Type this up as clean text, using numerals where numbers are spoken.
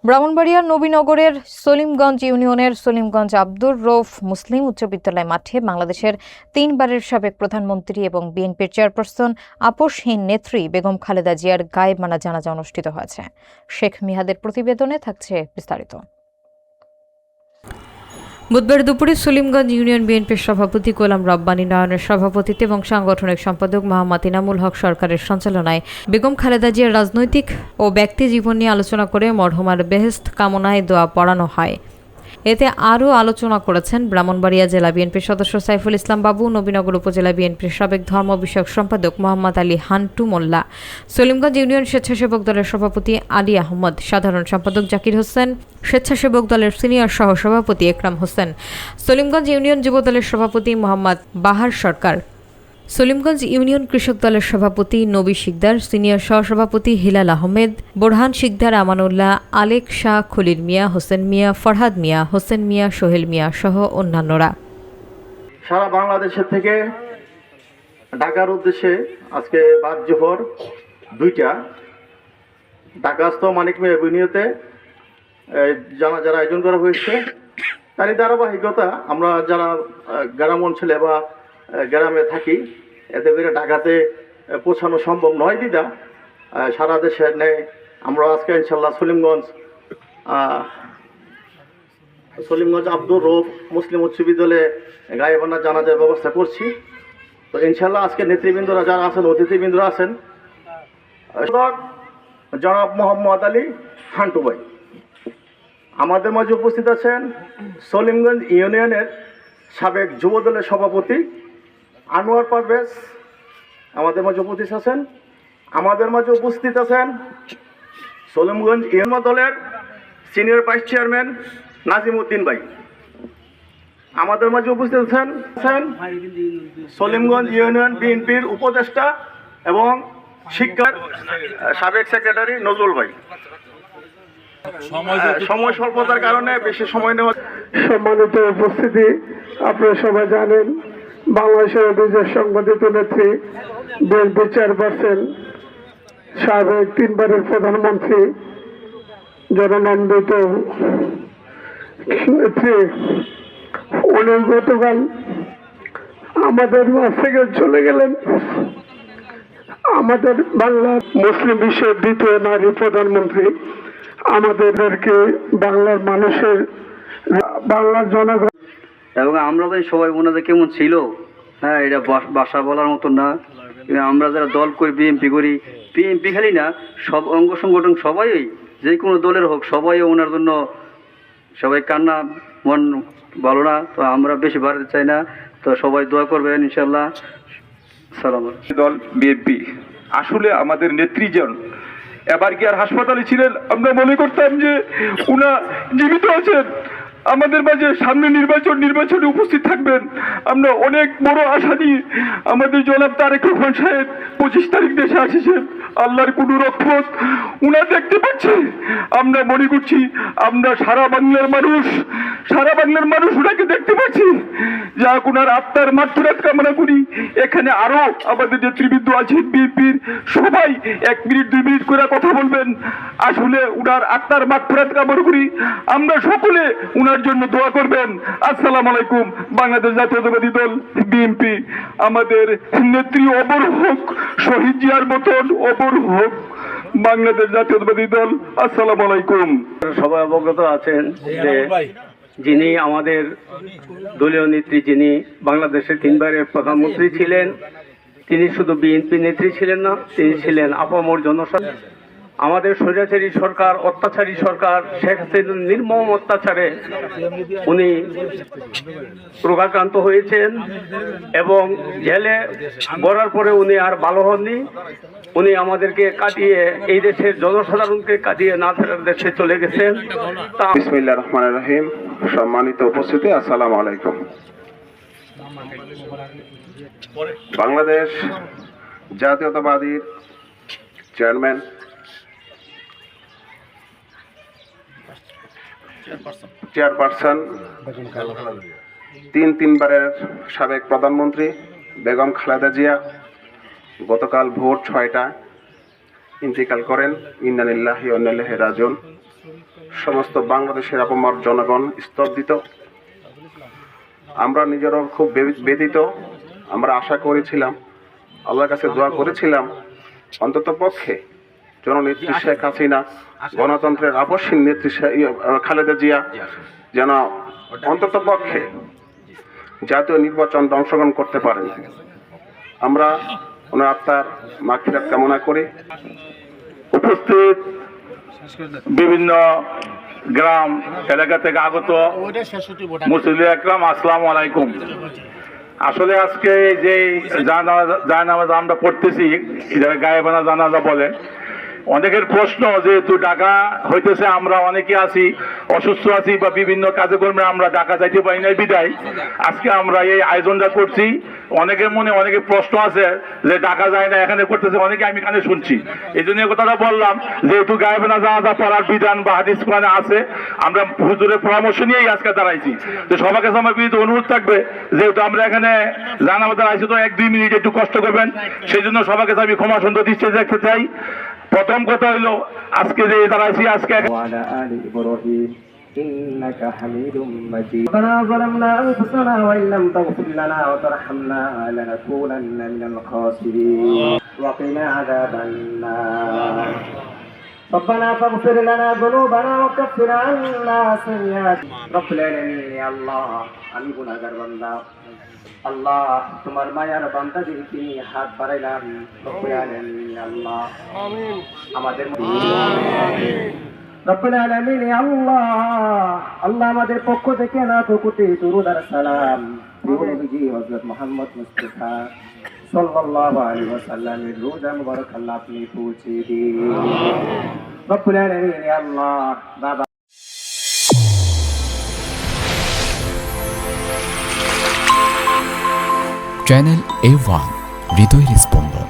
ব্রাহ্মণবাড়িয়ার নবীনগরের সলিমগঞ্জ ইউনিয়নের সলিমগঞ্জ আব্দুর রৌফ মুসলিম উচ্চ বিদ্যালয় মাঠে বাংলাদেশের তিনবারের সাবেক প্রধানমন্ত্রী এবং বিএনপির চেয়ারপারসন আপসহীন নেত্রী বেগম খালেদা জিয়ার গায়েবানা জানাজা অনুষ্ঠিত হয়েছে। শেখ মিহাদের প্রতিবেদনে থাকছে বিস্তারিত। বুধবার দুপুরে সলিমগঞ্জ ইউনিয়ন বিএনপির সভাপতি গোলাম রব্বানী নয়নের সভাপতিত্বে এবং সাংগঠনিক সম্পাদক মোহাম্মদ ইনামুল হক সরকারের সঞ্চালনায় বেগম খালেদা জিয়ার রাজনৈতিক ও ব্যক্তি জীবন নিয়ে আলোচনা করে মরহুমার বেহেশত কামনায় দোয়া পড়ানো হয়। এতে আরও আলোচনা করেছেন ব্রাহ্মণবাড়িয়া জেলা বিএনপির সদস্য সাইফুল ইসলাম বাবু, নবীনগর উপজেলা বিএনপির সাবেক ধর্ম বিষয়ক সম্পাদক মোহাম্মদ আলী হান্টু মোল্লা, সলিমগঞ্জ ইউনিয়ন স্বেচ্ছাসেবক দলের সভাপতি আলী আহমদ, সাধারণ সম্পাদক জাকির হোসেন, স্বেচ্ছাসেবক দলের সিনিয়র সহ সভাপতি একরাম হোসেন, সলিমগঞ্জ ইউনিয়ন যুব দলের সভাপতি মোহাম্মদ বাহার সরকার, সলিমগঞ্জ ইউনিয়ন কৃষক দলের সভাপতি নবী শিকদার, সিনিয়র সহসভাপতি হিলাল আহমেদ, বোরহান শিকদার, আমানুল্লাহ, আলেক শাহ, খলিল মিয়া, হোসেন মিয়া, ফরহাদ মিয়া, হোসেন মিয়া, সোহেল মিয়া সহ অন্যান্যরা। সারা বাংলাদেশের থেকে ঢাকার উদ্দেশ্যে আজকে বাদ জোহর 2টা ঢাকাস্থ মানিক মিয়া এভিনিউতে জানাজার আয়োজন করা হয়েছে। তারই ধারাবাহিকতা আমরা যারা গ্রাম অঞ্চলে বা গ্রামে থাকি, এতে করে ঢাকাতে পৌঁছানো সম্ভব নয় বিধা সারা দেশের নেই আমরা আজকে ইনশাল্লাহ সলিমগঞ্জ আব্দুর রৌফ মুসলিম উচ্চ বিদ্যালয়ে গায়েবানা জানাজার ব্যবস্থা করছি। তো ইনশাল্লাহ আজকে নেতৃবৃন্দরা যারা আছেন, অতিথিবৃন্দরা আছেন, জনাব মোহাম্মদ আলী হান্টু ভাই আমাদের মাঝে উপস্থিত আছেন। সলিমগঞ্জ ইউনিয়নের সাবেক যুব দলের সভাপতি আনোয়ার পারভেজ আমাদের মাঝে উপস্থিত আছেন। আমাদের মাঝে উপস্থিত আছেন সলিমগঞ্জ ইউনিয়ন দলের senior vice chairman Nazim Uddin ভাই। আমাদের মাঝে উপস্থিত আছেন সলিমগঞ্জ ইউনিয়ন বিএনপির উপদেষ্টা এবং শিক্ষার সাবেক সেক্রেটারি নজরুল ভাই। সময় স্বল্পতার কারণে বেশি সময় নেওয়া। সম্মানিত উপস্থিতি, আপনারা সবাই জানেন বাংলাদেশের অভিযোগ সংবাদিত নেত্রী, বিএনপি চেয়ারপারসন, সাবেক 3বারের প্রধানমন্ত্রী, জননন্দিত নেত্রী, উনি গতকাল আমাদের মাঝ থেকে চলে গেলেন। আমাদের বাংলা মুসলিম বিশ্বের 2য় নারী প্রধানমন্ত্রী। আমাদেরকে বাংলার মানুষের, বাংলার জনগণ এবং আমরা তো সবাই ওনাদের কেমন ছিল, হ্যাঁ, এটা বাসা বলার মতো না। আমরা যারা দল করি, বিএনপি করি, বিএনপি খালি না, সব অঙ্গ সংগঠন সবাই, যে কোনো দলের হোক, সবাই ওনার জন্য সবাই কান্না, মন ভালো না। তো আমরা বেশি বাড়তে চাই না, তো সবাই দোয়া করবেন ইনশাল্লাহ। সালাম। দল বিএনপি আসলে আমাদের নেত্রীজন এবার কি আর হাসপাতালে ছিলেন? আমরা মনে করতাম যে উনা জীবিত আছেন, আমাদের মাঝে সামনে নির্বাচনে উপস্থিত থাকবেন। আমরা অনেক বড় আশা নিয়ে আমাদের জনাব তারেক রহমান সাহেব 25 তারিখ দেশে আসেছেন। আল্লাহর কোনো রহমত উনা দেখতে পাচ্ছে। আমরা মনে করছি আমরা সারা বাংলার মানুষ উনাকে দেখতে পাচ্ছি। যা উনার আত্মার মাগফিরাত কামনা করি। এখানে আরো আমাদের নেতৃবৃন্দ আছেন বিএনপির, সবাই 1 মিনিট 2 মিনিট করে কথা বলবেন। আসলে উনার আত্মার মাগফিরাত কামনা করি। আমরা সকলে উনার জন্য দোয়া করবেন। আসসালামু আলাইকুম। বাংলাদেশ জাতীয়তাবাদী দল বিএনপি, আমাদের নেত্রী অমর হোক, শহীদ জিয়ার মতন অমর হোক বাংলাদেশ জাতীয়তাবাদী দল। আসসালামু আলাইকুম। সবাই অবগত আছেন যে যিনি আমাদের দলীয় নেত্রী, যিনি বাংলাদেশের 3বারের প্রধানমন্ত্রী ছিলেন, তিনি শুধু বিএনপি নেত্রী ছিলেন না, তিনি ছিলেন আপামর জনসাধারণ। আমাদের স্বৈরাচারী সরকার, অত্যাচারী সরকার, শেখ হাসিনার নির্মম অত্যাচারে উনি রোগাক্রান্ত হয়েছেন এবং জেলে গড়ার পরে উনি আর ভালো হননি। উনি আমাদেরকে কাটিয়ে, এই দেশের জনসাধারণকে কাটিয়ে না ফেরার দেশে চলে গেছেন। বিসমিল্লাহির রহমানির রহিম। সম্মানিত উপস্থিতি, আসসালামু আলাইকুম। বাংলাদেশ জাতীয়তাবাদী চেয়ারম্যান, চেয়ারপারসন, 3বারের সাবেক প্রধানমন্ত্রী বেগম খালেদা জিয়া গতকাল ভোর 6টায় ইন্তেকাল করেন। ইন্না লিল্লাহি ওয়া ইন্না ইলাইহি রাজিউন। সমস্ত বাংলাদেশের আপামর জনগণ স্তব্ধিত। আমরা নিজেরাও খুব ব্যথিত। আমরা আশা করেছিলাম, আল্লাহর কাছে দোয়া করেছিলাম, অন্তত পক্ষে জননেত্রী শেখ হাসিনা, গণতন্ত্রের আপসীন নেত্রী খালেদা জিয়া যেন অন্তত পক্ষে জাতীয় নির্বাচন অংশগ্রহণ করতে পারেন। আমরা ওনার আত্মার মাগফিরাত কামনা করি। উপস্থিত বিভিন্ন গ্রাম এলাকা থেকে আগত মুসলিম একরাম, আসসালামু আলাইকুম। আসলে আজকে যে জানাজা আমরা পড়তেছি, গায়েবানা জানাজা বলে, অনেকের প্রশ্ন, যেহেতু ঢাকা হইতেছে, আমরা অনেকে আছি অসুস্থ আছি বা বিভিন্ন কাজে কর্মে আমরা ঢাকা যাইতে পারি নাই বিদায় আজকে আমরা এই আয়োজনটা করছি। অনেকের মনে অনেকে প্রশ্ন আছে যে ঢাকা যায় না, এখানে করতেছে, অনেকে আমি কানে শুনছি। এই জন্য কথাটা বললাম, যেহেতু গায়েবানা জানাজা পড়ার বিধান বা হাদিস কোরআনে আছে, আমরা হুজুরের পরামর্শ নিয়েই আজকে দাঁড়াইছি। তো সবার কাছে আমার বিনীত অনুরোধ থাকবে, যেহেতু আমরা এখানে জানাজা দাঁড়াইছি, তো 1-2 মিনিট একটু কষ্ট করবেন। সেই জন্য সবার কাছে আমি ক্ষমা সুন্দর দৃষ্টি দেখতে চাই। প্রথম কথা হলো, আজকে যে দাঁড়াইছি, আজকে وعلى آل إبراهيم إنك حميد مجيد. ربنا ظلمنا أنفسنا وإن لم تغفر لنا وترحمنا لنكونن من الخاسرين وقنا عذاب النار. ربنا فاغفر لنا ذنوبنا وكفر عنا سيئاتنا. رب العالمين يا الله আমি গুনাহগার বান্দা, আল্লাহ তোমার মায়ার বান্দাদেরকে নিয়ে হাত বাড়াইলাম। রব্বুল আলামিন ইয়া আল্লাহ, আমিন, আমাদের রব্বুল আলামিন ইয়া আল্লাহ, আল্লাহ আমাদের পক্ষ থেকে না কোটি দুরূদ আর সালাম প্রিয় নবীজি হযরত মুহাম্মদ মুস্তাফা সাল্লাল্লাহু আলাইহি ওয়াসাল্লামের রোজা মুবারক আল্লাহ আপনি পৌঁছে দিন। রব্বুল আলামিন ইয়া আল্লাহ, বাবা চ্যানেল A1 হৃদয়ের স্পন্দন।